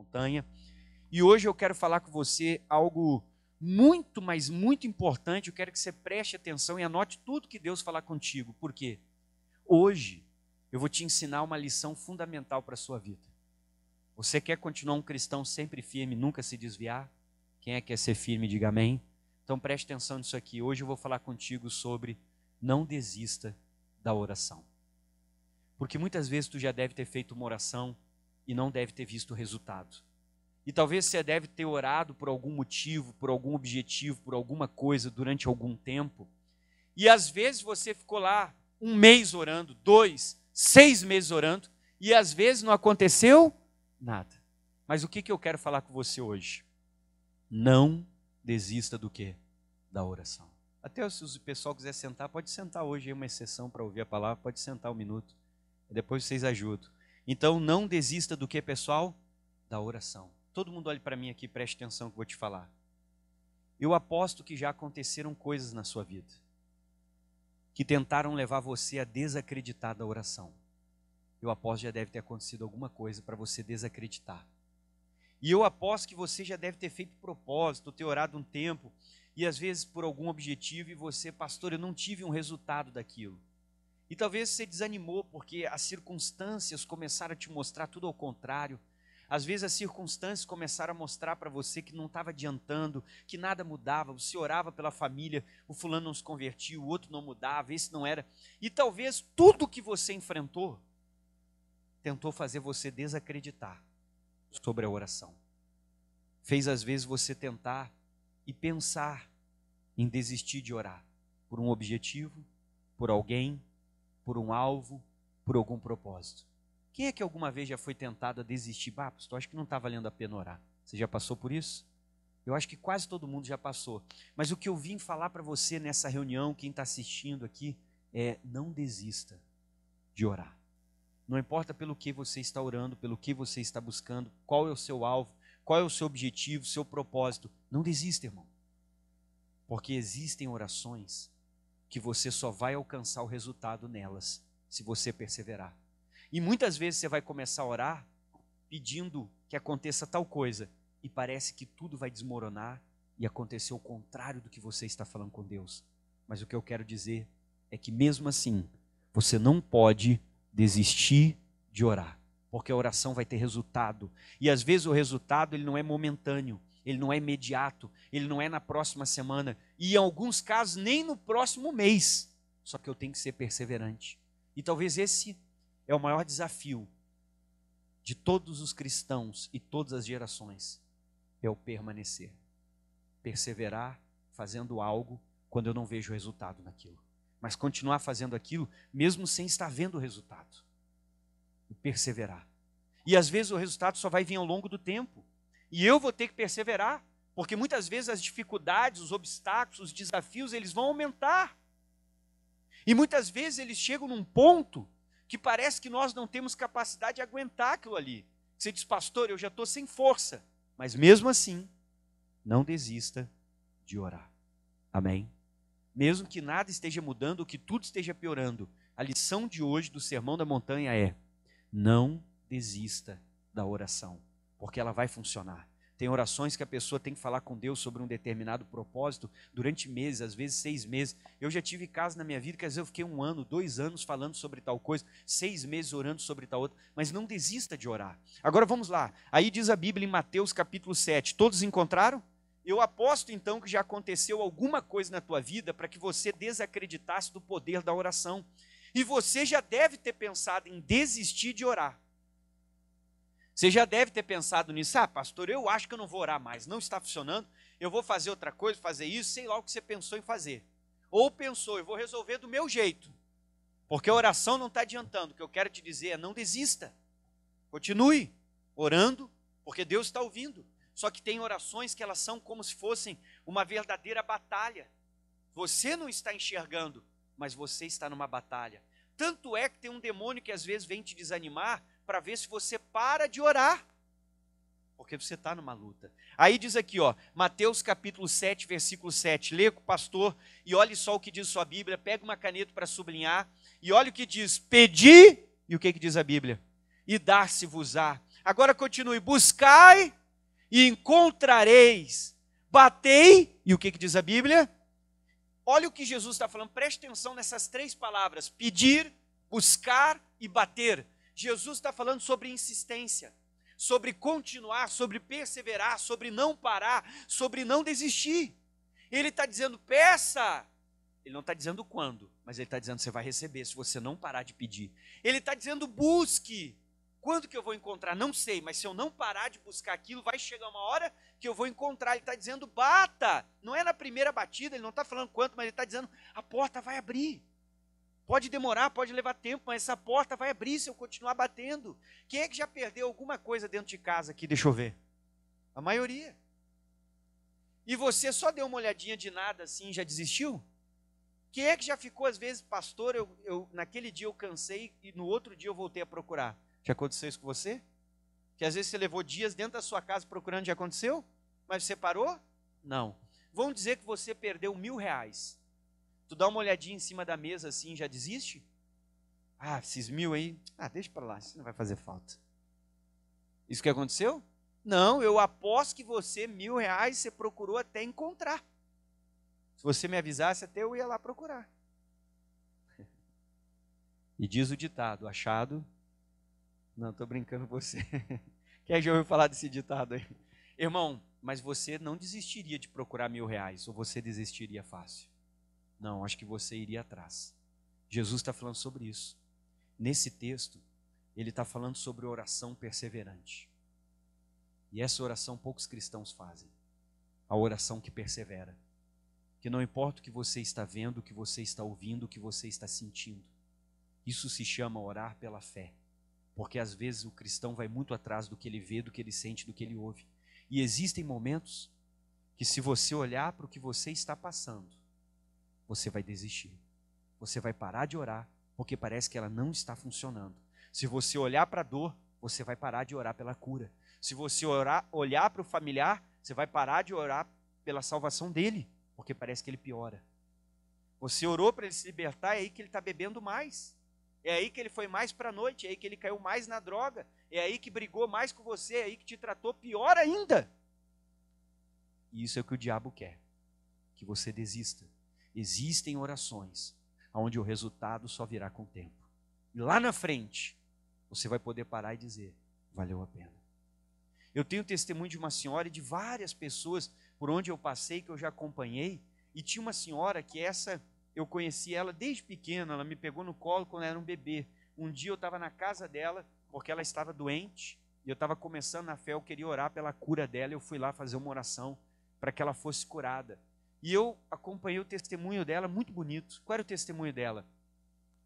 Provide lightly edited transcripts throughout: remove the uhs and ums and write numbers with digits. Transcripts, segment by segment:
Montanha. E hoje eu quero falar com você algo muito, mas muito importante. Eu quero que você preste atenção e anote tudo que Deus falar contigo. Por quê? Hoje eu vou te ensinar uma lição fundamental para a sua vida. Você quer continuar um cristão sempre firme, nunca se desviar? Quem é que quer ser firme, diga amém. Então preste atenção nisso aqui. Hoje eu vou falar contigo sobre não desista da oração. Porque muitas vezes tu já deve ter feito uma oração e não deve ter visto o resultado. E talvez você deve ter orado por algum motivo, por algum objetivo, por alguma coisa durante algum tempo. E às vezes você ficou lá 1 mês orando, 2, 6 meses orando, e às vezes não aconteceu nada. Mas o que eu quero falar com você hoje? Não desista do quê? Da oração. Até se o pessoal quiser sentar, pode sentar hoje, é uma exceção para ouvir a palavra, pode sentar 1 minuto. Depois vocês ajudam. Então não desista do que, pessoal? Da oração. Todo mundo olhe para mim aqui, preste atenção que eu vou te falar. Eu aposto que já aconteceram coisas na sua vida que tentaram levar você a desacreditar da oração. Eu aposto que já deve ter acontecido alguma coisa para você desacreditar. E eu aposto que você já deve ter feito propósito, ter orado um tempo, e às vezes por algum objetivo, e você, pastor, eu não tive um resultado daquilo. E talvez você desanimou porque as circunstâncias começaram a te mostrar tudo ao contrário. Às vezes as circunstâncias começaram a mostrar para você que não estava adiantando, que nada mudava. Você orava pela família, o fulano não se convertia, o outro não mudava, esse não era. E talvez tudo que você enfrentou tentou fazer você desacreditar sobre a oração. Fez às vezes você tentar e pensar em desistir de orar por um objetivo, por alguém, por um alvo, por algum propósito. Quem é que alguma vez já foi tentado a desistir? Pastor, acho que não está valendo a pena orar. Você já passou por isso? Eu acho que quase todo mundo já passou. Mas o que eu vim falar para você nessa reunião, quem está assistindo aqui, é não desista de orar. Não importa pelo que você está orando, pelo que você está buscando, qual é o seu alvo, qual é o seu objetivo, seu propósito. Não desista, irmão. Porque existem orações que você só vai alcançar o resultado nelas se você perseverar. E muitas vezes você vai começar a orar pedindo que aconteça tal coisa e parece que tudo vai desmoronar e acontecer o contrário do que você está falando com Deus. Mas o que eu quero dizer é que mesmo assim, você não pode desistir de orar, porque a oração vai ter resultado. E às vezes o resultado ele não é momentâneo, ele não é imediato, ele não é na próxima semana e em alguns casos nem no próximo mês. Só que eu tenho que ser perseverante. E talvez esse é o maior desafio de todos os cristãos e todas as gerações, é o permanecer. Perseverar fazendo algo quando eu não vejo resultado naquilo. Mas continuar fazendo aquilo mesmo sem estar vendo o resultado. E perseverar. E às vezes o resultado só vai vir ao longo do tempo. E eu vou ter que perseverar, porque muitas vezes as dificuldades, os obstáculos, os desafios, eles vão aumentar. E muitas vezes eles chegam num ponto que parece que nós não temos capacidade de aguentar aquilo ali. Você diz, pastor, eu já estou sem força. Mas mesmo assim, não desista de orar. Amém? Mesmo que nada esteja mudando, que tudo esteja piorando, a lição de hoje do Sermão da Montanha é: não desista da oração, porque ela vai funcionar. Tem orações que a pessoa tem que falar com Deus sobre um determinado propósito durante meses, às vezes 6 meses. Eu já tive casos na minha vida que às vezes eu fiquei 1 ano, 2 anos falando sobre tal coisa, 6 meses orando sobre tal outra, mas não desista de orar. Agora vamos lá, aí diz a Bíblia em Mateus capítulo 7, todos encontraram? Eu aposto então que já aconteceu alguma coisa na tua vida para que você desacreditasse do poder da oração. E você já deve ter pensado em desistir de orar. Você já deve ter pensado nisso. Pastor, eu acho que eu não vou orar mais, não está funcionando, eu vou fazer outra coisa, fazer isso, sei lá o que você pensou em fazer. Ou pensou, eu vou resolver do meu jeito, porque a oração não está adiantando. O que eu quero te dizer é: não desista. Continue orando, porque Deus está ouvindo. Só que tem orações que elas são como se fossem uma verdadeira batalha. Você não está enxergando, mas você está numa batalha. Tanto é que tem um demônio que às vezes vem te desanimar para ver se você para de orar, porque você está numa luta. Aí diz aqui, Mateus capítulo 7, versículo 7, lê com o pastor e olhe só o que diz sua Bíblia, pega uma caneta para sublinhar, e olha o que diz: pedi, e o que diz a Bíblia? E dar-se-vos-á. Agora continue: buscai e encontrareis, batei, e o que diz a Bíblia? Olha o que Jesus está falando, preste atenção nessas 3 palavras: pedir, buscar e bater. Jesus está falando sobre insistência, sobre continuar, sobre perseverar, sobre não parar, sobre não desistir. Ele está dizendo: peça. Ele não está dizendo quando, mas ele está dizendo: você vai receber se você não parar de pedir. Ele está dizendo: busque. Quando que eu vou encontrar? Não sei, mas se eu não parar de buscar aquilo, vai chegar uma hora que eu vou encontrar. Ele está dizendo: bata. Não é na primeira batida, ele não está falando quanto, mas ele está dizendo: a porta vai abrir. Pode demorar, pode levar tempo, mas essa porta vai abrir se eu continuar batendo. Quem é que já perdeu alguma coisa dentro de casa aqui? Deixa eu ver. A maioria. E você só deu uma olhadinha de nada assim e já desistiu? Quem é que já ficou, às vezes: pastor, naquele dia eu cansei e no outro dia eu voltei a procurar? Já aconteceu isso com você? Que às vezes você levou dias dentro da sua casa procurando, já aconteceu? Mas você parou? Não. Vamos dizer que você perdeu R$1.000. Tu dá uma olhadinha em cima da mesa assim, já desiste? Ah, esses 1.000 aí, deixa para lá, isso não vai fazer falta. Isso que aconteceu? Não, eu aposto que você, R$1.000, você procurou até encontrar. Se você me avisasse, até eu ia lá procurar. E diz o ditado: achado... Não, estou brincando com você. Quem já ouviu falar desse ditado aí? Irmão, mas você não desistiria de procurar R$1.000, ou você desistiria fácil? Não, acho que você iria atrás. Jesus está falando sobre isso. Nesse texto, ele está falando sobre oração perseverante. E essa oração poucos cristãos fazem. A oração que persevera. Que não importa o que você está vendo, o que você está ouvindo, o que você está sentindo. Isso se chama orar pela fé. Porque às vezes o cristão vai muito atrás do que ele vê, do que ele sente, do que ele ouve. E existem momentos que, se você olhar para o que você está passando, você vai desistir. Você vai parar de orar, porque parece que ela não está funcionando. Se você olhar para a dor, você vai parar de orar pela cura. Se você olhar para o familiar, você vai parar de orar pela salvação dele, porque parece que ele piora. Você orou para ele se libertar, é aí que ele está bebendo mais. É aí que ele foi mais para a noite, é aí que ele caiu mais na droga, é aí que brigou mais com você, é aí que te tratou pior ainda. E isso é o que o diabo quer, que você desista. Existem orações onde o resultado só virá com o tempo. E lá na frente, você vai poder parar e dizer: valeu a pena. Eu tenho testemunho de uma senhora e de várias pessoas por onde eu passei, que eu já acompanhei, e tinha uma senhora que eu conheci ela desde pequena, ela me pegou no colo quando eu era um bebê. Um dia eu estava na casa dela, porque ela estava doente, e eu estava começando na fé, eu queria orar pela cura dela, eu fui lá fazer uma oração para que ela fosse curada. E eu acompanhei o testemunho dela, muito bonito. Qual era o testemunho dela?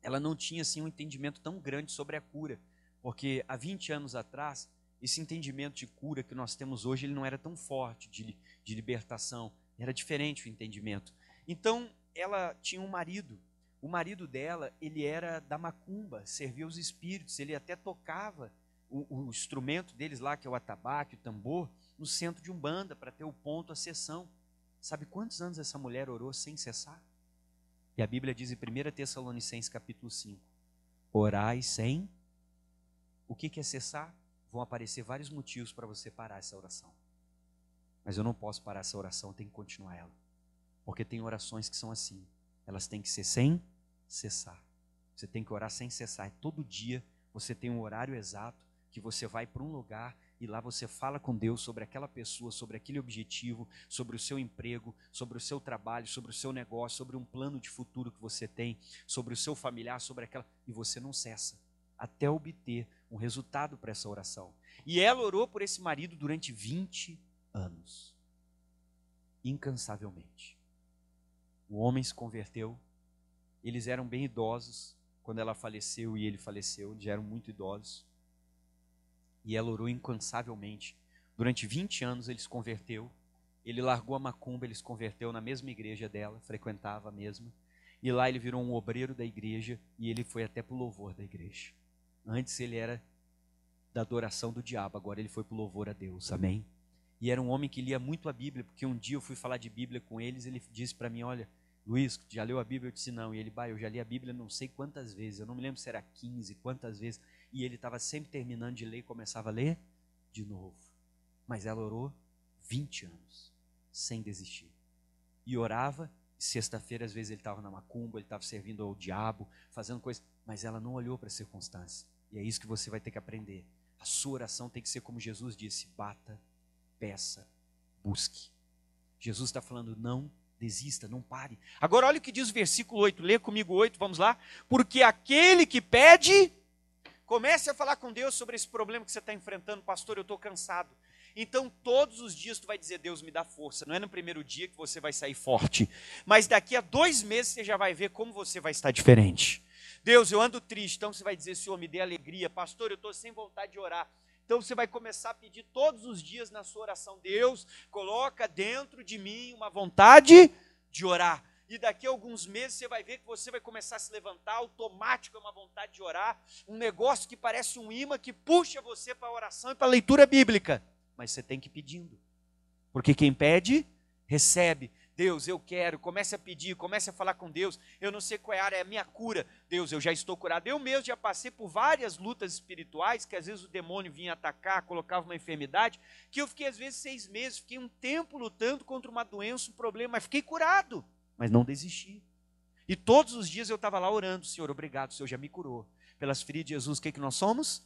Ela não tinha assim um entendimento tão grande sobre a cura, porque há 20 anos atrás, esse entendimento de cura que nós temos hoje, ele não era tão forte, de libertação, era diferente o entendimento. Então, ela tinha um marido. O marido dela, ele era da macumba, servia os espíritos, ele até tocava o instrumento deles lá, que é o atabaque, o tambor, no centro de Umbanda, para ter o ponto, a sessão. Sabe quantos anos essa mulher orou sem cessar? E a Bíblia diz em 1 Tessalonicenses capítulo 5, orai sem... O que é cessar? Vão aparecer vários motivos para você parar essa oração. Mas eu não posso parar essa oração, eu tenho que continuar ela. Porque tem orações que são assim, elas têm que ser sem cessar. Você tem que orar sem cessar. Todo dia você tem um horário exato que você vai para um lugar e lá você fala com Deus sobre aquela pessoa, sobre aquele objetivo, sobre o seu emprego, sobre o seu trabalho, sobre o seu negócio, sobre um plano de futuro que você tem, sobre o seu familiar, sobre aquela... E você não cessa até obter um resultado para essa oração. E ela orou por esse marido durante 20 anos, incansavelmente. O homem se converteu, eles eram bem idosos quando ela faleceu e ele faleceu, eles eram muito idosos. E ela orou incansavelmente. Durante 20 anos ele se converteu, ele largou a macumba, ele se converteu na mesma igreja dela, frequentava a mesma. E lá ele virou um obreiro da igreja e ele foi até para o louvor da igreja. Antes ele era da adoração do diabo, agora ele foi para o louvor a Deus, amém? E era um homem que lia muito a Bíblia, porque um dia eu fui falar de Bíblia com eles, ele disse para mim, olha, Luiz, já leu a Bíblia? Eu disse não. E ele, eu já li a Bíblia não sei quantas vezes, eu não me lembro se era 15, quantas vezes. E ele estava sempre terminando de ler e começava a ler de novo. Mas ela orou 20 anos, sem desistir. E orava, e sexta-feira às vezes ele estava na macumba, ele estava servindo ao diabo, fazendo coisas, mas ela não olhou para as circunstâncias. E é isso que você vai ter que aprender. A sua oração tem que ser como Jesus disse: bata, peça, busque. Jesus está falando: não desista, não pare. Agora olha o que diz o versículo 8, lê comigo 8, vamos lá. Porque aquele que pede, comece a falar com Deus sobre esse problema que você está enfrentando. Pastor, eu estou cansado. Então todos os dias tu vai dizer: Deus, me dá força. Não é no primeiro dia que você vai sair forte, mas daqui a 2 meses você já vai ver como você vai estar diferente. Deus, eu ando triste. Então você vai dizer: Senhor, me dê alegria. Pastor, eu estou sem vontade de orar. Então você vai começar a pedir todos os dias na sua oração: Deus, coloca dentro de mim uma vontade de orar. E daqui a alguns meses você vai ver que você vai começar a se levantar, automático é uma vontade de orar, um negócio que parece um imã que puxa você para a oração e para a leitura bíblica. Mas você tem que ir pedindo, porque quem pede, recebe. Deus, eu quero, comece a pedir, comece a falar com Deus. Eu não sei qual é a área, é a minha cura. Deus, eu já estou curado. Eu mesmo já passei por várias lutas espirituais, que às vezes o demônio vinha atacar, colocava uma enfermidade, que eu fiquei às vezes 6 meses, fiquei um tempo lutando contra uma doença, um problema, mas fiquei curado, mas não desisti. E todos os dias eu estava lá orando: Senhor, obrigado, o Senhor já me curou. Pelas feridas de Jesus, o que nós somos?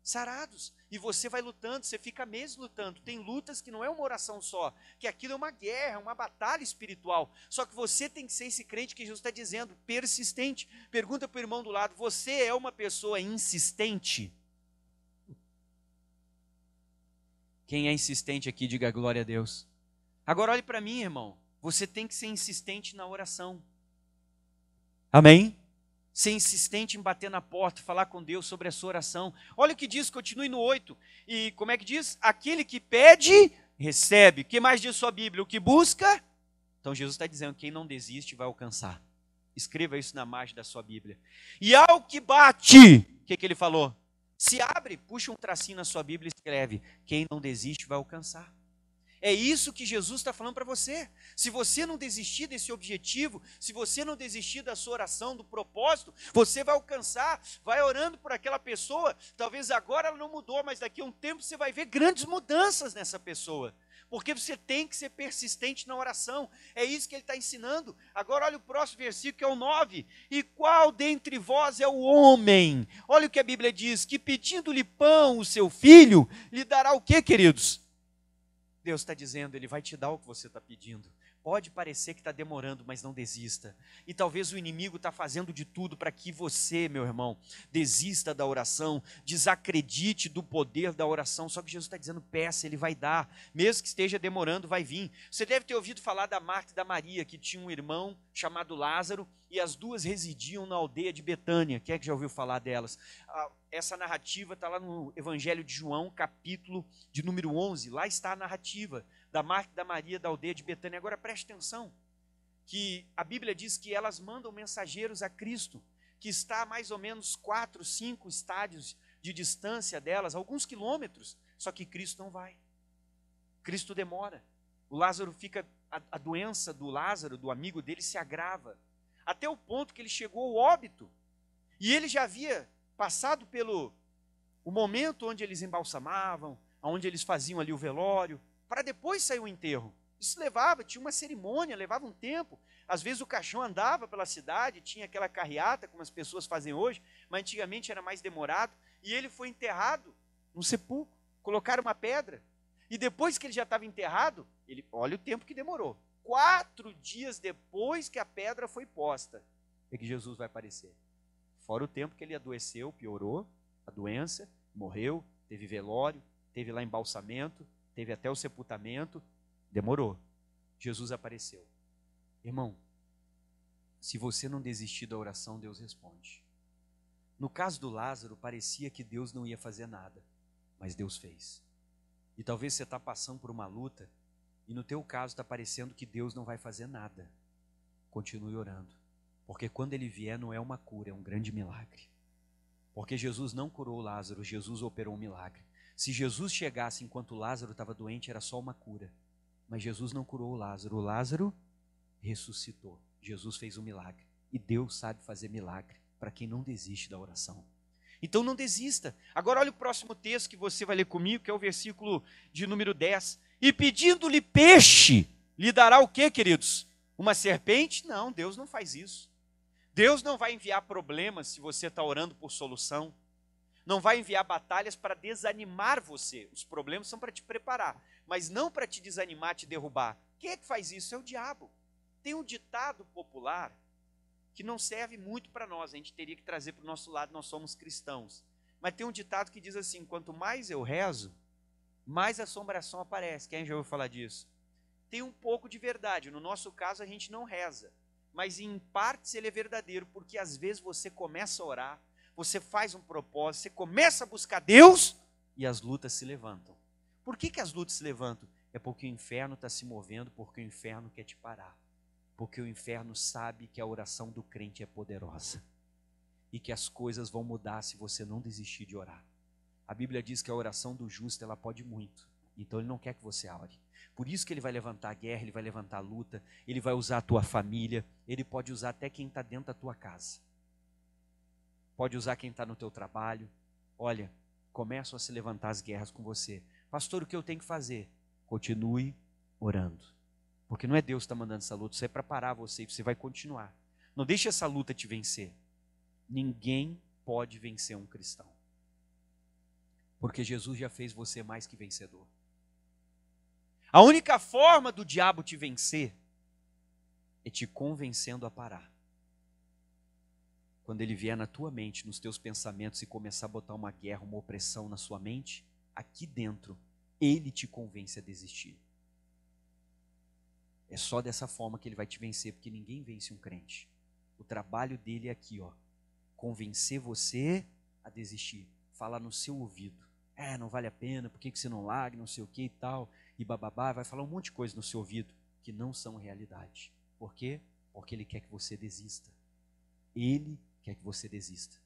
Sarados. E você vai lutando, você fica meses lutando. Tem lutas que não é uma oração só, que aquilo é uma guerra, uma batalha espiritual. Só que você tem que ser esse crente que Jesus está dizendo, persistente. Pergunta para o irmão do lado: você é uma pessoa insistente? Quem é insistente aqui, diga glória a Deus. Agora olhe para mim, irmão. Você tem que ser insistente na oração. Amém? Ser insistente em bater na porta, falar com Deus sobre a sua oração. Olha o que diz, continue no 8. E como é que diz? Aquele que pede, recebe. O que mais diz sua Bíblia? O que busca? Então Jesus está dizendo: quem não desiste vai alcançar. Escreva isso na margem da sua Bíblia. E ao que bate, o que ele falou? Se abre, puxa um tracinho na sua Bíblia e escreve: quem não desiste vai alcançar. É isso que Jesus está falando para você. Se você não desistir desse objetivo, se você não desistir da sua oração, do propósito, você vai alcançar. Vai orando por aquela pessoa, talvez agora ela não mudou, mas daqui a um tempo você vai ver grandes mudanças nessa pessoa. Porque você tem que ser persistente na oração. É isso que ele está ensinando. Agora olha o próximo versículo, que é o 9. E qual dentre vós é o homem? Olha o que a Bíblia diz: que pedindo-lhe pão o seu filho, lhe dará o quê, queridos? Deus está dizendo: Ele vai te dar o que você está pedindo. Pode parecer que está demorando, mas não desista. E talvez o inimigo está fazendo de tudo para que você, meu irmão, desista da oração, desacredite do poder da oração. Só que Jesus está dizendo: peça, Ele vai dar. Mesmo que esteja demorando, vai vir. Você deve ter ouvido falar da Marta e da Maria, que tinha um irmão chamado Lázaro, e as duas residiam na aldeia de Betânia. Quem é que já ouviu falar delas? Essa narrativa está lá no Evangelho de João, capítulo de número 11. Lá está a narrativa da Marta e da Maria da aldeia de Betânia. Agora preste atenção, que a Bíblia diz que elas mandam mensageiros a Cristo, que está a mais ou menos 4, 5 estádios de distância delas, alguns quilômetros, só que Cristo não vai. Cristo demora. O Lázaro fica, a doença do Lázaro, do amigo dele, se agrava, até o ponto que ele chegou ao óbito. E ele já havia passado pelo o momento onde eles embalsamavam, onde eles faziam ali o velório, para depois sair o enterro. Isso tinha uma cerimônia, levava um tempo. Às vezes o caixão andava pela cidade, tinha aquela carreata, como as pessoas fazem hoje, mas antigamente era mais demorado. E ele foi enterrado no sepulcro, colocaram uma pedra. E depois que ele já estava enterrado, olha o tempo que demorou. 4 dias depois que a pedra foi posta, é que Jesus vai aparecer. Fora o tempo que ele adoeceu, piorou a doença, morreu, teve velório, teve lá embalsamento, teve até o sepultamento, demorou. Jesus apareceu. Irmão, se você não desistir da oração, Deus responde. No caso do Lázaro, parecia que Deus não ia fazer nada, mas Deus fez. E talvez você está passando por uma luta, e no teu caso está parecendo que Deus não vai fazer nada. Continue orando, porque quando Ele vier não é uma cura, é um grande milagre. Porque Jesus não curou Lázaro, Jesus operou um milagre. Se Jesus chegasse enquanto Lázaro estava doente, era só uma cura. Mas Jesus não curou o Lázaro ressuscitou. Jesus fez um milagre. E Deus sabe fazer milagre para quem não desiste da oração. Então não desista. Agora olha o próximo texto que você vai ler comigo, que é o versículo de número 10. E pedindo-lhe peixe, lhe dará o quê, queridos? Uma serpente? Não, Deus não faz isso. Deus não vai enviar problemas se você está orando por solução. Não vai enviar batalhas para desanimar você. Os problemas são para te preparar, mas não para te desanimar, te derrubar. Quem é que faz isso? É o diabo. Tem um ditado popular que não serve muito para nós, a gente teria que trazer para o nosso lado, nós somos cristãos. Mas tem um ditado que diz assim: quanto mais eu rezo, mais assombração aparece. Quem já ouviu falar disso? Tem um pouco de verdade. No nosso caso, a gente não reza, mas em partes ele é verdadeiro, porque às vezes você começa a orar, você faz um propósito, você começa a buscar Deus e as lutas se levantam. Por que as lutas se levantam? É porque o inferno está se movendo, porque o inferno quer te parar. Porque o inferno sabe que a oração do crente é poderosa e que as coisas vão mudar se você não desistir de orar. A Bíblia diz que a oração do justo, ela pode muito, então ele não quer que você ore. Por isso que ele vai levantar a guerra, ele vai levantar a luta, ele vai usar a tua família, ele pode usar até quem está dentro da tua casa. Pode usar quem está no teu trabalho. Olha, começam a se levantar as guerras com você. Pastor, o que eu tenho que fazer? Continue orando. Porque não é Deus que está mandando essa luta, isso é para parar você e você vai continuar. Não deixe essa luta te vencer. Ninguém pode vencer um cristão. Porque Jesus já fez você mais que vencedor. A única forma do diabo te vencer é te convencendo a parar. Quando ele vier na tua mente, nos teus pensamentos e começar a botar uma guerra, uma opressão na sua mente, aqui dentro, ele te convence a desistir. É só dessa forma que ele vai te vencer, porque ninguém vence um crente. O trabalho dele é aqui, ó, convencer você a desistir, falar no seu ouvido. Não vale a pena, por que você não larga, não sei o que e tal, e bababá, vai falar um monte de coisa no seu ouvido que não são realidade. Por quê? Porque ele quer que você desista. Ele quer que você desista,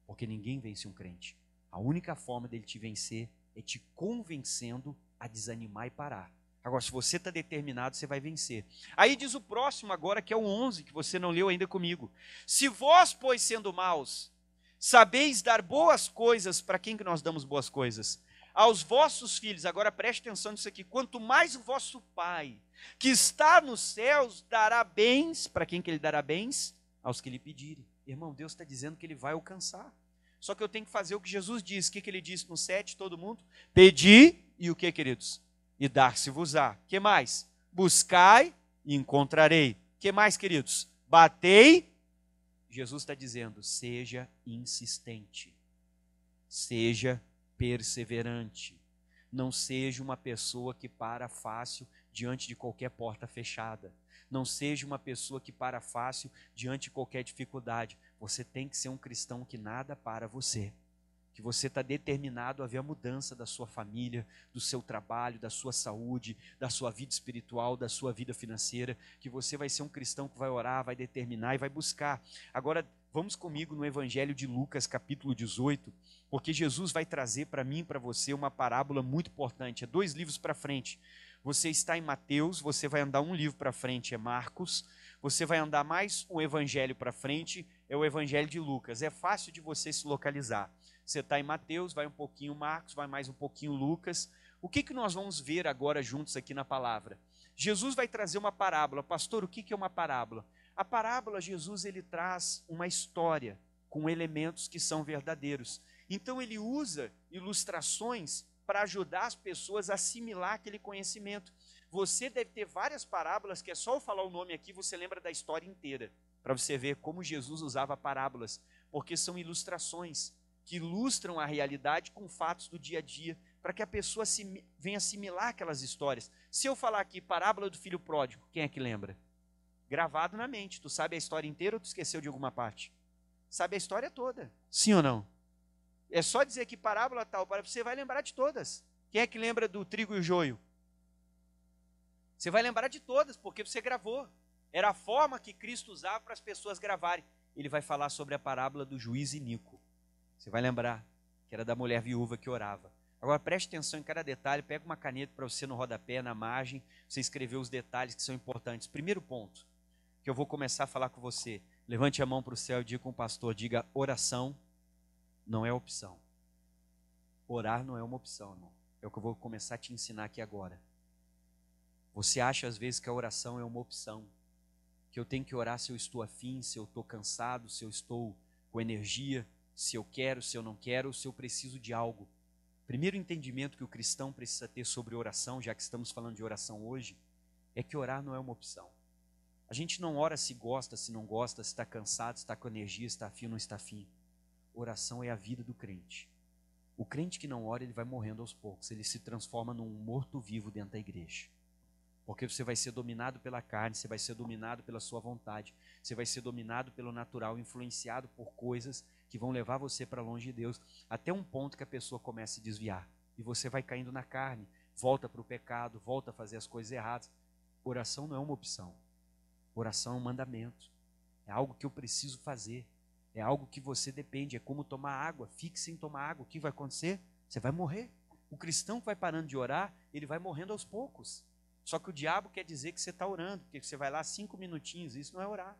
porque ninguém vence um crente. A única forma dele te vencer é te convencendo a desanimar e parar. Agora, se você está determinado, você vai vencer. Aí diz o próximo agora, que é o 11, que você não leu ainda comigo. Se vós, pois, sendo maus, sabeis dar boas coisas, para quem que nós damos boas coisas? Aos vossos filhos. Agora preste atenção nisso aqui. Quanto mais o vosso Pai, que está nos céus, dará bens, para quem que ele dará bens? Aos que lhe pedirem. Irmão, Deus está dizendo que ele vai alcançar. Só que eu tenho que fazer o que Jesus disse. O que ele disse no 7, todo mundo? Pedi, e o que, queridos? E dar-se-vos-á. O que mais? Buscai e encontrarei. O que mais, queridos? Batei. Jesus está dizendo, seja insistente. Seja perseverante. Não seja uma pessoa que para fácil diante de qualquer porta fechada. Não seja uma pessoa que para fácil diante de qualquer dificuldade. Você tem que ser um cristão que nada para você. Que você está determinado a ver a mudança da sua família, do seu trabalho, da sua saúde, da sua vida espiritual, da sua vida financeira, que você vai ser um cristão que vai orar, vai determinar e vai buscar. Agora, vamos comigo no Evangelho de Lucas, capítulo 18, porque Jesus vai trazer para mim e para você uma parábola muito importante. É 2 livros para frente. Você está em Mateus, você vai andar um livro para frente, é Marcos. Você vai andar mais um evangelho para frente, é o Evangelho de Lucas. É fácil de você se localizar. Você está em Mateus, vai um pouquinho Marcos, vai mais um pouquinho Lucas. O que nós vamos ver agora juntos aqui na palavra? Jesus vai trazer uma parábola. Pastor, o que é uma parábola? A parábola, Jesus, ele traz uma história com elementos que são verdadeiros. Então ele usa ilustrações para ajudar as pessoas a assimilar aquele conhecimento. Você deve ter várias parábolas, que é só eu falar o nome aqui, você lembra da história inteira, para você ver como Jesus usava parábolas, porque são ilustrações que ilustram a realidade com fatos do dia a dia, para que a pessoa venha assimilar aquelas histórias. Se eu falar aqui, parábola do filho pródigo, quem é que lembra? Gravado na mente, tu sabe a história inteira ou tu esqueceu de alguma parte? Sabe a história toda, sim ou não? É só dizer que parábola tal, você vai lembrar de todas. Quem é que lembra do trigo e o joio? Você vai lembrar de todas, porque você gravou. Era a forma que Cristo usava para as pessoas gravarem. Ele vai falar sobre a parábola do juiz iníquo. Você vai lembrar que era da mulher viúva que orava. Agora preste atenção em cada detalhe, pega uma caneta para você no rodapé, na margem, você escrever os detalhes que são importantes. Primeiro ponto, que eu vou começar a falar com você. Levante a mão para o céu e diga com o pastor, diga oração não é opção. Orar não é uma opção, irmão. É o que eu vou começar a te ensinar aqui agora. Você acha às vezes que a oração é uma opção, que eu tenho que orar se eu estou afim, se eu estou cansado, se eu estou com energia, se eu quero, se eu não quero, se eu preciso de algo. Primeiro entendimento que o cristão precisa ter sobre oração, já que estamos falando de oração hoje, é que orar não é uma opção. A gente não ora se gosta, se não gosta, se está cansado, se está com energia, se está afim ou não está afim. Oração é a vida do crente. O crente que não ora, ele vai morrendo aos poucos, ele se transforma num morto-vivo dentro da igreja. Porque você vai ser dominado pela carne, você vai ser dominado pela sua vontade, você vai ser dominado pelo natural, influenciado por coisas que vão levar você para longe de Deus, até um ponto que a pessoa começa a se desviar. E você vai caindo na carne, volta para o pecado, volta a fazer as coisas erradas. Oração não é uma opção. Oração é um mandamento. É algo que eu preciso fazer. É algo que você depende. É como tomar água. Fique sem tomar água. O que vai acontecer? Você vai morrer. O cristão que vai parando de orar, ele vai morrendo aos poucos. Só que o diabo quer dizer que você está orando, porque você vai lá 5 minutinhos, isso não é orar.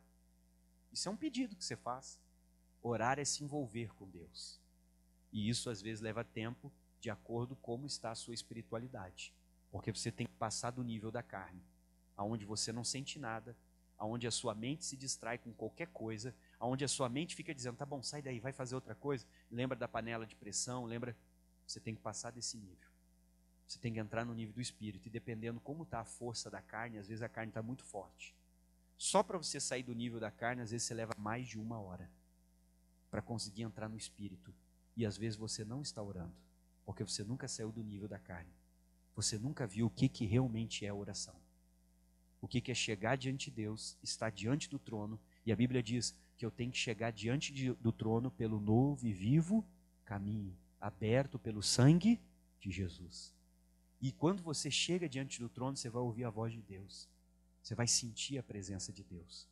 Isso é um pedido que você faz. Orar é se envolver com Deus. E isso às vezes leva tempo, de acordo com como está a sua espiritualidade. Porque você tem que passar do nível da carne, aonde você não sente nada, aonde a sua mente se distrai com qualquer coisa, aonde a sua mente fica dizendo, tá bom, sai daí, vai fazer outra coisa. Lembra da panela de pressão, lembra? Você tem que passar desse nível. Você tem que entrar no nível do espírito. E dependendo como está a força da carne, às vezes a carne está muito forte. Só para você sair do nível da carne, às vezes você leva mais de 1 hora para conseguir entrar no espírito. E às vezes você não está orando, porque você nunca saiu do nível da carne. Você nunca viu o que realmente é a oração. O que é chegar diante de Deus, estar diante do trono. E a Bíblia diz que eu tenho que chegar diante do trono pelo novo e vivo caminho, aberto pelo sangue de Jesus. E quando você chega diante do trono, você vai ouvir a voz de Deus. Você vai sentir a presença de Deus.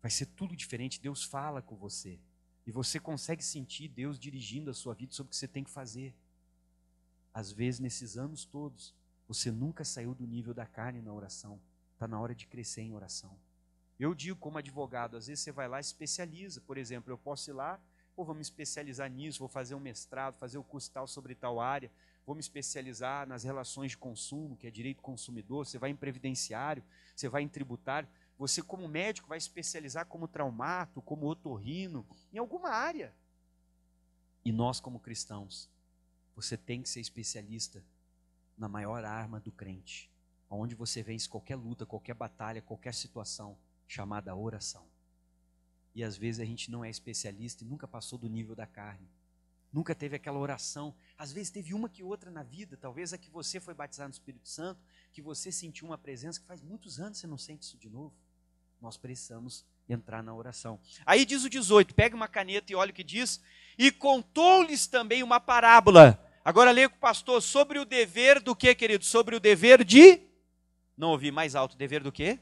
Vai ser tudo diferente. Deus fala com você. E você consegue sentir Deus dirigindo a sua vida sobre o que você tem que fazer. Às vezes, nesses anos todos, você nunca saiu do nível da carne na oração. Está na hora de crescer em oração. Eu digo como advogado, às vezes você vai lá e especializa. Por exemplo, eu posso ir lá, vou me especializar nisso, vou fazer um mestrado, fazer o curso tal sobre tal área. Vou me especializar nas relações de consumo, que é direito consumidor. Você vai em previdenciário, você vai em tributário. Você, como médico, vai especializar como traumato, como otorrino, em alguma área. E nós, como cristãos, você tem que ser especialista na maior arma do crente, onde você vence qualquer luta, qualquer batalha, qualquer situação, chamada oração. E às vezes a gente não é especialista e nunca passou do nível da carne. Nunca teve aquela oração. Às vezes teve uma que outra na vida. Talvez a que você foi batizado no Espírito Santo, que você sentiu uma presença que faz muitos anos você não sente isso de novo. Nós precisamos entrar na oração. Aí diz o 18, pega uma caneta e olha o que diz. E contou-lhes também uma parábola. Agora leia com o pastor sobre o dever do quê, querido? Sobre o dever de... Não ouvi mais alto. Dever do quê?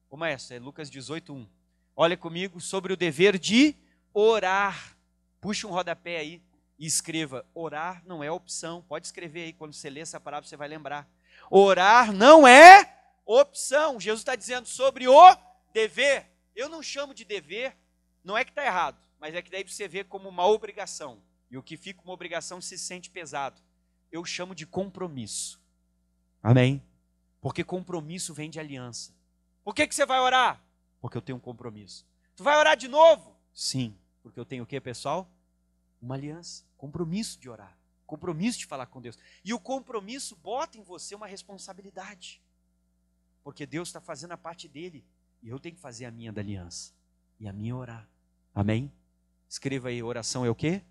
Ô maestro, é Lucas 18:1. Olha comigo sobre o dever de orar. Puxa um rodapé aí e escreva, orar não é opção. Pode escrever aí, quando você ler essa parábola você vai lembrar. Orar não é opção. Jesus está dizendo sobre o dever. Eu não chamo de dever, não é que está errado, mas é que daí você vê como uma obrigação. E o que fica uma obrigação se sente pesado. Eu chamo de compromisso. Amém? Porque compromisso vem de aliança. Por que você vai orar? Porque eu tenho um compromisso. Tu vai orar de novo? Sim. Porque eu tenho o que, pessoal? Uma aliança, compromisso de orar, compromisso de falar com Deus. E o compromisso bota em você uma responsabilidade. Porque Deus está fazendo a parte dele. E eu tenho que fazer a minha da aliança. E a minha é orar. Amém? Escreva aí, oração é o quê?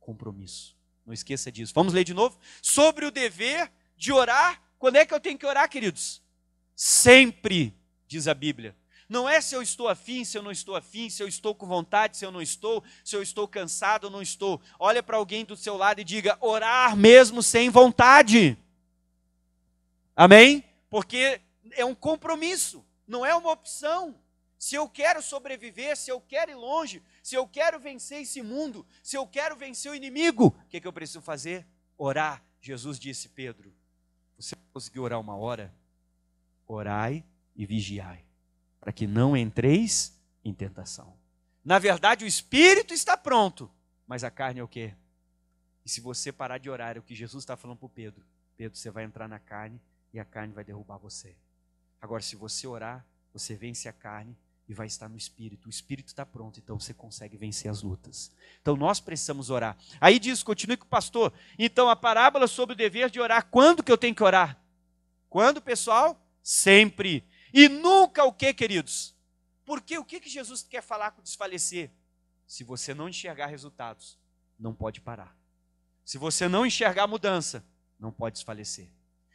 Compromisso. Não esqueça disso. Vamos ler de novo? Sobre o dever de orar. Quando é que eu tenho que orar, queridos? Sempre, diz a Bíblia. Não é se eu estou afim, se eu não estou afim, se eu estou com vontade, se eu não estou, se eu estou cansado ou não estou. Olha para alguém do seu lado e diga, orar mesmo sem vontade. Amém? Porque é um compromisso, não é uma opção. Se eu quero sobreviver, se eu quero ir longe, se eu quero vencer esse mundo, se eu quero vencer o inimigo, o que eu preciso fazer? Orar. Jesus disse, Pedro, você conseguiu orar 1 hora? Orai e vigiai, para que não entreis em tentação. Na verdade, o espírito está pronto, Mas a carne é o quê? E se você parar de orar, é o que Jesus está falando para o Pedro. Pedro, você vai entrar na carne e a carne vai derrubar você. Agora, se você orar, você vence a carne e vai estar no Espírito. O Espírito está pronto, então você consegue vencer as lutas. Então nós precisamos orar. Aí diz, continue com o pastor. Então a parábola sobre o dever de orar. Quando que eu tenho que orar? Quando, pessoal? Sempre. E nunca o que, queridos? Porque o que Jesus quer falar com desfalecer? Se você não enxergar resultados, não pode parar. Se você não enxergar mudança, não pode desfalecer.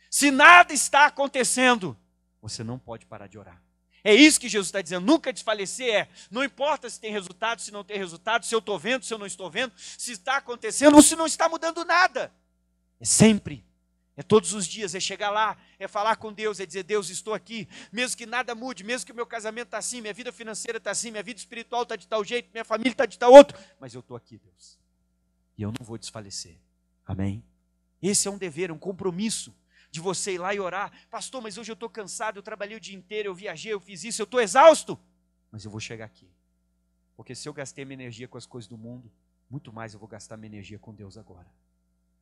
Se nada está acontecendo, você não pode parar de orar. É isso que Jesus está dizendo. Nunca desfalecer não importa se tem resultado, se não tem resultado, se eu estou vendo, se eu não estou vendo, se está acontecendo ou se não está mudando nada. É sempre. É todos os dias, é chegar lá, é falar com Deus, é dizer, Deus, estou aqui, mesmo que nada mude, mesmo que o meu casamento está assim, minha vida financeira está assim, minha vida espiritual está de tal jeito, minha família está de tal outro, mas eu estou aqui, Deus. E eu não vou desfalecer. Amém? Esse é um dever, um compromisso de você ir lá e orar. Pastor, mas hoje eu estou cansado, eu trabalhei o dia inteiro, eu viajei, eu fiz isso, eu estou exausto. Mas eu vou chegar aqui. Porque se eu gastei minha energia com as coisas do mundo, muito mais eu vou gastar minha energia com Deus agora.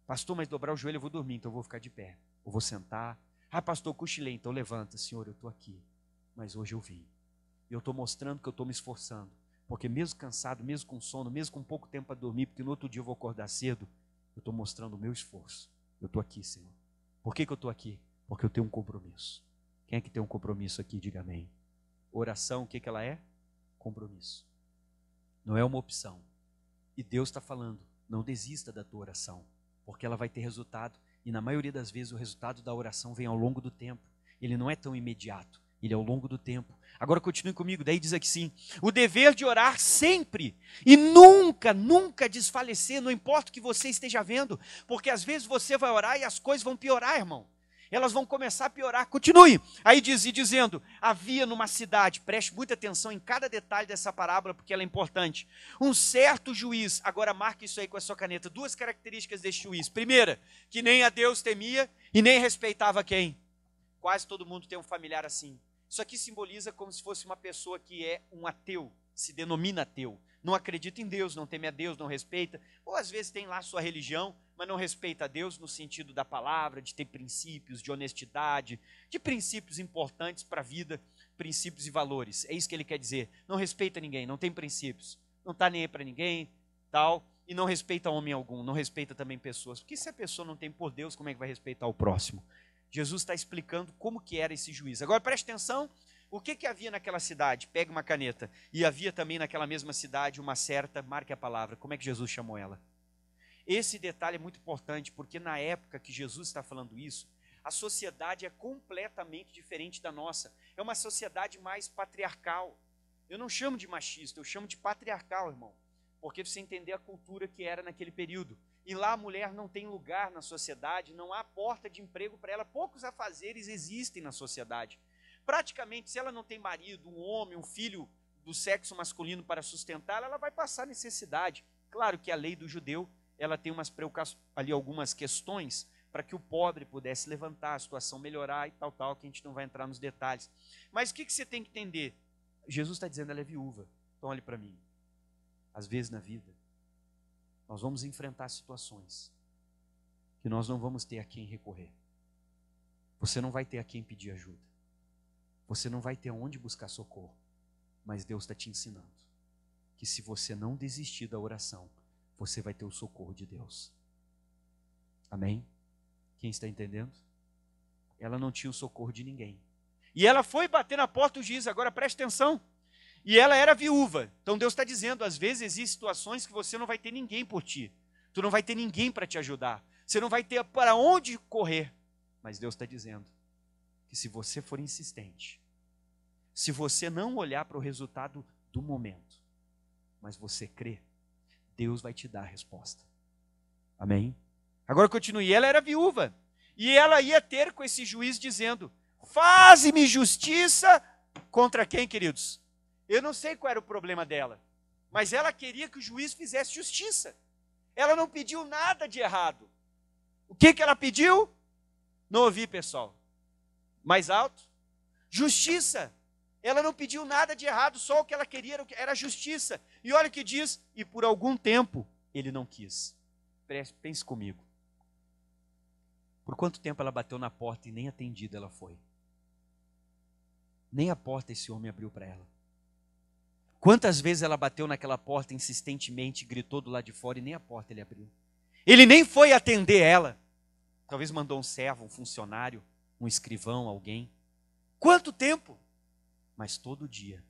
Pastor, mas dobrar o joelho eu vou dormir, então eu vou ficar de pé. Eu vou sentar. Ah, pastor, cochilei, então levanta. Senhor, eu estou aqui. Mas hoje eu vim. E eu estou mostrando que eu estou me esforçando. Porque mesmo cansado, mesmo com sono, mesmo com pouco tempo para dormir, porque no outro dia eu vou acordar cedo, eu estou mostrando o meu esforço. Eu estou aqui, Senhor. Por que eu estou aqui? Porque eu tenho um compromisso. Quem é que tem um compromisso aqui? Diga amém. Oração, o que ela é? Compromisso. Não é uma opção. E Deus está falando, não desista da tua oração, porque ela vai ter resultado. E na maioria das vezes o resultado da oração vem ao longo do tempo. Ele não é tão imediato, ele é ao longo do tempo. Agora continue comigo, daí diz aqui sim. O dever de orar sempre e nunca, nunca desfalecer, não importa o que você esteja vendo, porque às vezes você vai orar e as coisas vão piorar, irmão. Elas vão começar a piorar. Continue. Aí diz, e dizendo, havia numa cidade, preste muita atenção em cada detalhe dessa parábola, porque ela é importante. Um certo juiz, agora marque isso aí com a sua caneta, duas características deste juiz. Primeira, que nem a Deus temia e nem respeitava quem? Quase todo mundo tem um familiar assim. Isso aqui simboliza como se fosse uma pessoa que é um ateu, se denomina ateu. Não acredita em Deus, não teme a Deus, não respeita. Ou às vezes tem lá sua religião, mas não respeita a Deus no sentido da palavra, de ter princípios, de honestidade, de princípios importantes para a vida, princípios e valores. É isso que ele quer dizer. Não respeita ninguém, não tem princípios, não está nem aí para ninguém, tal, e não respeita homem algum, não respeita também pessoas. Porque se a pessoa não tem por Deus, como é que vai respeitar o próximo? Jesus está explicando como que era esse juiz. Agora preste atenção, o que havia naquela cidade? Pega uma caneta. E havia também naquela mesma cidade uma certa, marque a palavra, como é que Jesus chamou ela? Esse detalhe é muito importante, porque na época que Jesus está falando isso, a sociedade é completamente diferente da nossa. É uma sociedade mais patriarcal. Eu não chamo de machista, eu chamo de patriarcal, irmão. Porque você entender a cultura que era naquele período. E lá a mulher não tem lugar na sociedade, não há porta de emprego para ela. Poucos afazeres existem na sociedade. Praticamente, se ela não tem marido, um homem, um filho do sexo masculino para sustentá-la, ela vai passar necessidade. Claro que a lei do judeu, ela tem ali algumas questões para que o pobre pudesse levantar, a situação melhorar e tal, que a gente não vai entrar nos detalhes. Mas o que você tem que entender? Jesus está dizendo, ela é viúva. Então olhe para mim. Às vezes na vida, nós vamos enfrentar situações que nós não vamos ter a quem recorrer. Você não vai ter a quem pedir ajuda. Você não vai ter onde buscar socorro. Mas Deus está te ensinando que se você não desistir da oração, você vai ter o socorro de Deus. Amém? Quem está entendendo? Ela não tinha o socorro de ninguém. E ela foi bater na porta do juiz, agora preste atenção. E ela era viúva. Então Deus está dizendo, às vezes existem situações que você não vai ter ninguém por ti. Tu não vai ter ninguém para te ajudar. Você não vai ter para onde correr. Mas Deus está dizendo que se você for insistente, se você não olhar para o resultado do momento, mas você crer, Deus vai te dar a resposta. Amém? Agora continue. Ela era viúva. E ela ia ter com esse juiz dizendo, faze-me justiça contra quem, queridos? Eu não sei qual era o problema dela, mas ela queria que o juiz fizesse justiça. Ela não pediu nada de errado. O que ela pediu? Não ouvi, pessoal. Mais alto? Justiça. Ela não pediu nada de errado, só o que ela queria era justiça. E olha o que diz, e por algum tempo ele não quis. Pense comigo. Por quanto tempo ela bateu na porta e nem atendida ela foi? Nem a porta esse homem abriu para ela. Quantas vezes ela bateu naquela porta insistentemente, gritou do lado de fora e nem a porta ele abriu? Ele nem foi atender ela. Talvez mandou um servo, um funcionário, um escrivão, alguém. Quanto tempo? Mas todo dia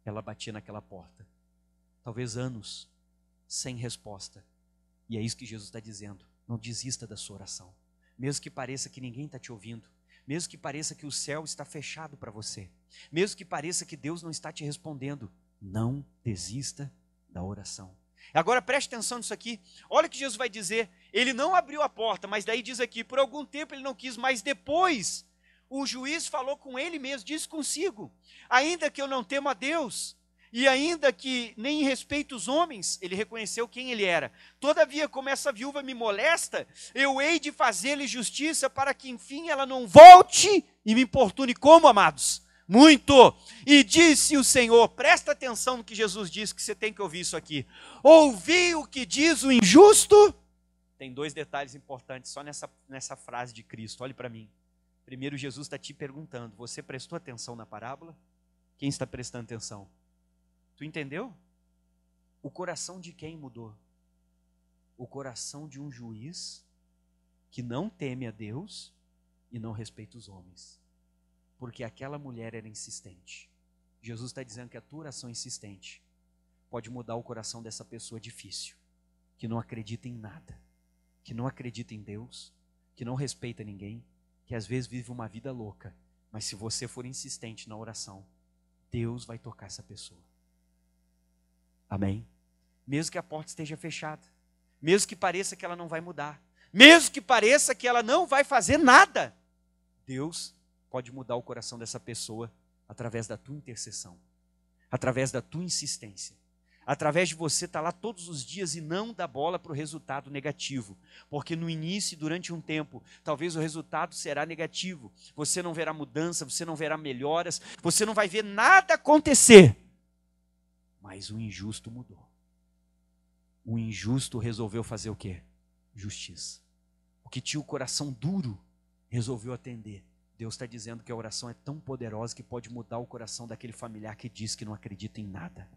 ela batia naquela porta. Talvez anos, sem resposta. E é isso que Jesus está dizendo. Não desista da sua oração. Mesmo que pareça que ninguém está te ouvindo. Mesmo que pareça que o céu está fechado para você. Mesmo que pareça que Deus não está te respondendo. Não desista da oração. Agora preste atenção nisso aqui. Olha o que Jesus vai dizer. Ele não abriu a porta, mas daí diz aqui, por algum tempo ele não quis, mas depois o juiz falou com ele mesmo, disse consigo, ainda que eu não temo a Deus, e ainda que nem respeito os homens, ele reconheceu quem ele era. Todavia, como essa viúva me molesta, eu hei de fazer-lhe justiça para que, enfim, ela não volte e me importune. Como, amados? Muito. E disse o Senhor, presta atenção no que Jesus disse, que você tem que ouvir isso aqui. Ouvi o que diz o injusto. Tem dois detalhes importantes só nessa frase de Cristo, olhe para mim. Primeiro, Jesus está te perguntando, você prestou atenção na parábola? Quem está prestando atenção? Tu entendeu? O coração de quem mudou? O coração de um juiz que não teme a Deus e não respeita os homens. Porque aquela mulher era insistente. Jesus está dizendo que a tua oração insistente pode mudar o coração dessa pessoa difícil, que não acredita em nada, que não acredita em Deus, que não respeita ninguém, que às vezes vive uma vida louca, mas se você for insistente na oração, Deus vai tocar essa pessoa. Amém? Mesmo que a porta esteja fechada, mesmo que pareça que ela não vai mudar, mesmo que pareça que ela não vai fazer nada, Deus pode mudar o coração dessa pessoa através da tua intercessão, através da tua insistência, através de você estar lá todos os dias e não dar bola para o resultado negativo, porque no início e durante um tempo, talvez o resultado será negativo, você não verá mudança, você não verá melhoras, você não vai ver nada acontecer, mas o injusto mudou. O injusto resolveu fazer o quê? Justiça. O que tinha o coração duro resolveu atender. Deus está dizendo que a oração é tão poderosa que pode mudar o coração daquele familiar que diz que não acredita em nada.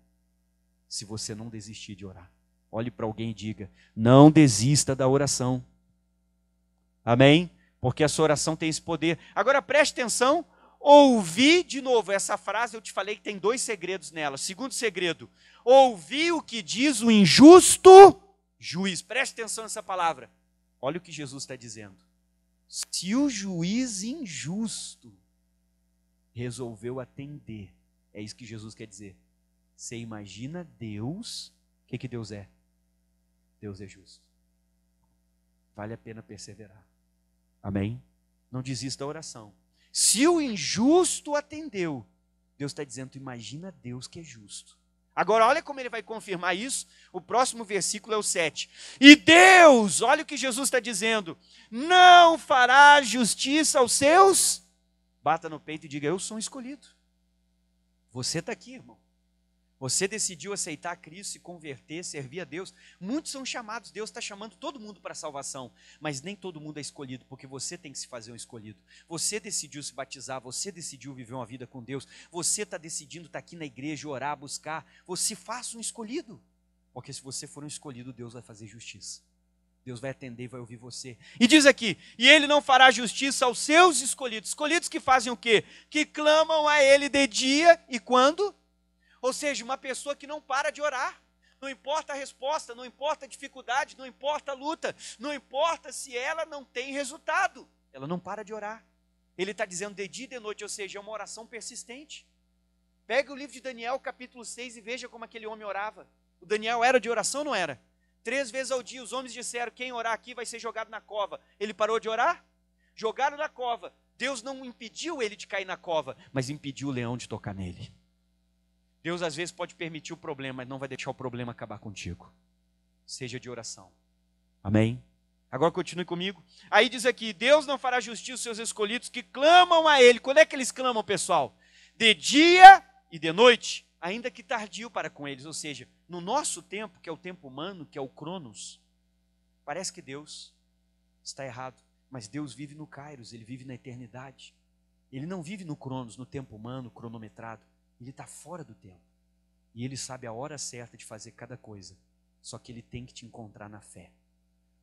Se você não desistir de orar. Olhe para alguém e diga, não desista da oração. Amém? Porque a sua oração tem esse poder. Agora preste atenção, ouvi de novo, essa frase eu te falei que tem dois segredos nela. Segundo segredo, ouvi o que diz o injusto juiz. Preste atenção nessa palavra. Olha o que Jesus está dizendo. Se o juiz injusto resolveu atender, é isso que Jesus quer dizer. Você imagina Deus, o que Deus é? Deus é justo. Vale a pena perseverar. Amém? Não desista da oração. Se o injusto atendeu, Deus está dizendo, imagina Deus que é justo. Agora olha como ele vai confirmar isso, o próximo versículo é o 7. E Deus, olha o que Jesus está dizendo, não fará justiça aos seus, bata no peito e diga, eu sou um escolhido. Você está aqui, irmão. Você decidiu aceitar Cristo, se converter, servir a Deus. Muitos são chamados, Deus está chamando todo mundo para a salvação, mas nem todo mundo é escolhido, porque você tem que se fazer um escolhido. Você decidiu se batizar, você decidiu viver uma vida com Deus, você está decidindo estar aqui na igreja, orar, buscar. Você faça um escolhido, porque se você for um escolhido, Deus vai fazer justiça. Deus vai atender e vai ouvir você. E diz aqui, e ele não fará justiça aos seus escolhidos. Escolhidos que fazem o quê? Que clamam a ele de dia e quando? Ou seja, uma pessoa que não para de orar. Não importa a resposta, não importa a dificuldade, não importa a luta, não importa se ela não tem resultado. Ela não para de orar. Ele está dizendo de dia e de noite, ou seja, é uma oração persistente. Pega o livro de Daniel, capítulo 6, e veja como aquele homem orava. O Daniel era de oração ou não era? 3 vezes ao dia os homens disseram, quem orar aqui vai ser jogado na cova. Ele parou de orar? Jogaram na cova. Deus não impediu ele de cair na cova, mas impediu o leão de tocar nele. Deus às vezes pode permitir o problema, mas não vai deixar o problema acabar contigo. Seja de oração. Amém? Agora continue comigo. Aí diz aqui, Deus não fará justiça aos seus escolhidos que clamam a Ele. Quando é que eles clamam, pessoal? De dia e de noite, ainda que tardio para com eles. Ou seja, No nosso tempo, que é o tempo humano, que é o Cronos, parece que Deus está errado. Mas Deus vive no Kairos, Ele vive na eternidade. Ele não vive no Cronos, no tempo humano, cronometrado. Ele está fora do tempo. E Ele sabe a hora certa de fazer cada coisa. Só que Ele tem que te encontrar na fé.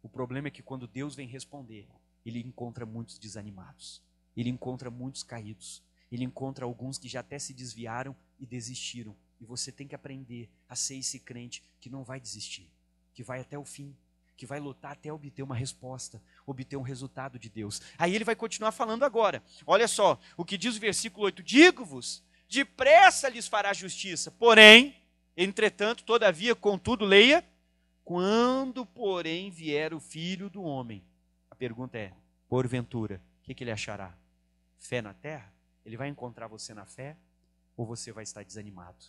O problema é que quando Deus vem responder, Ele encontra muitos desanimados. Ele encontra muitos caídos. Ele encontra alguns que já até se desviaram e desistiram. E você tem que aprender a ser esse crente que não vai desistir, que vai até o fim, que vai lutar até obter uma resposta, obter um resultado de Deus. Aí ele vai continuar falando agora. Olha só, o que diz o versículo 8. Digo-vos, depressa lhes fará justiça. Porém, entretanto, todavia, contudo, leia. Quando, porém, vier o Filho do Homem. A pergunta é, porventura, o que ele achará? Fé na terra? Ele vai encontrar você na fé? Ou você vai estar desanimado?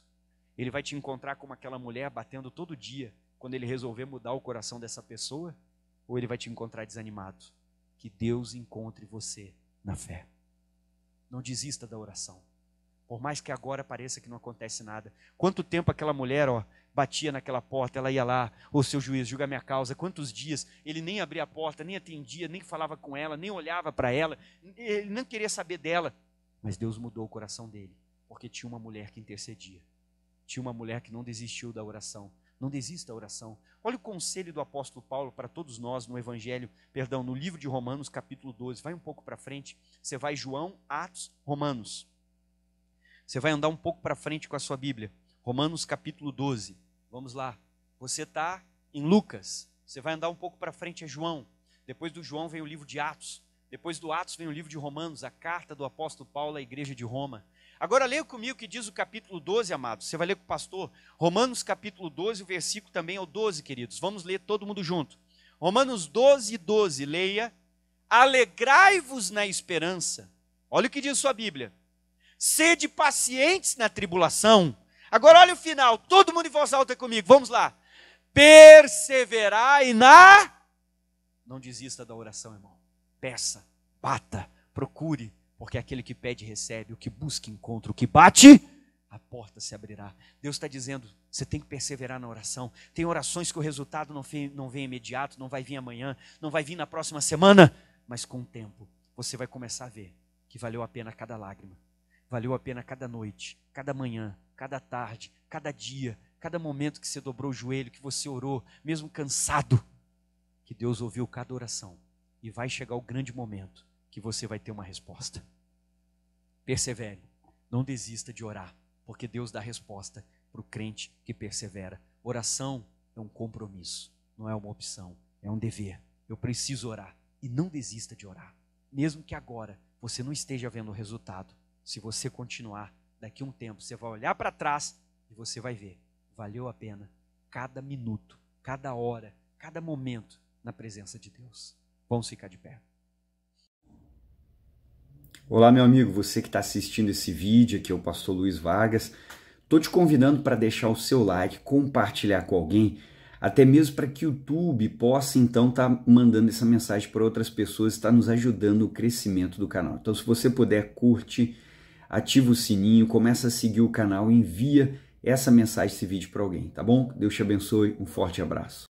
Ele vai te encontrar como aquela mulher batendo todo dia, quando ele resolver mudar o coração dessa pessoa? Ou ele vai te encontrar desanimado? Que Deus encontre você na fé. Não desista da oração. Por mais que agora pareça que não acontece nada. Quanto tempo aquela mulher, batia naquela porta, ela ia lá, seu juiz, julga minha causa. Quantos dias ele nem abria a porta, nem atendia, nem falava com ela, nem olhava para ela, ele não queria saber dela. Mas Deus mudou o coração dele, porque tinha uma mulher que intercedia. Tinha uma mulher que não desistiu da oração. Não desista da oração. Olha o conselho do apóstolo Paulo para todos nós no no livro de Romanos, capítulo 12. Vai um pouco para frente. Você vai João, Atos, Romanos. Você vai andar um pouco para frente com a sua Bíblia. Romanos, capítulo 12. Vamos lá. Você está em Lucas. Você vai andar um pouco para frente, é João. Depois do João vem o livro de Atos. Depois do Atos vem o livro de Romanos, a carta do apóstolo Paulo à igreja de Roma. Agora leia comigo o que diz o capítulo 12, amados. Você vai ler com o pastor. Romanos capítulo 12, o versículo também é o 12, queridos. Vamos ler todo mundo junto. Romanos 12, 12, leia. Alegrai-vos na esperança. Olha o que diz sua Bíblia. Sede pacientes na tribulação. Agora olha o final. Todo mundo em voz alta comigo. Vamos lá. Perseverai na... Não desista da oração, irmão. Peça, bata, procure. Porque aquele que pede, recebe. O que busca, encontra. O que bate, a porta se abrirá. Deus está dizendo, você tem que perseverar na oração. Tem orações que o resultado não vem imediato, não vai vir amanhã, não vai vir na próxima semana. Mas com o tempo, você vai começar a ver que valeu a pena cada lágrima. Valeu a pena cada noite, cada manhã, cada tarde, cada dia, cada momento que você dobrou o joelho, que você orou, mesmo cansado. Que Deus ouviu cada oração. E vai chegar o grande momento que você vai ter uma resposta. Persevere, não desista de orar, porque Deus dá resposta para o crente que persevera. Oração é um compromisso, não é uma opção, é um dever. Eu preciso orar e não desista de orar. Mesmo que agora você não esteja vendo o resultado, se você continuar, daqui a um tempo você vai olhar para trás e você vai ver, valeu a pena cada minuto, cada hora, cada momento na presença de Deus. Vamos ficar de pé. Olá, meu amigo, você que está assistindo esse vídeo, aqui é o pastor Luiz Vargas. Estou te convidando para deixar o seu like, compartilhar com alguém, até mesmo para que o YouTube possa então estar mandando essa mensagem para outras pessoas, está nos ajudando no crescimento do canal. Então, se você puder, curte, ativa o sininho, começa a seguir o canal e envia essa mensagem, esse vídeo para alguém, tá bom? Deus te abençoe, um forte abraço.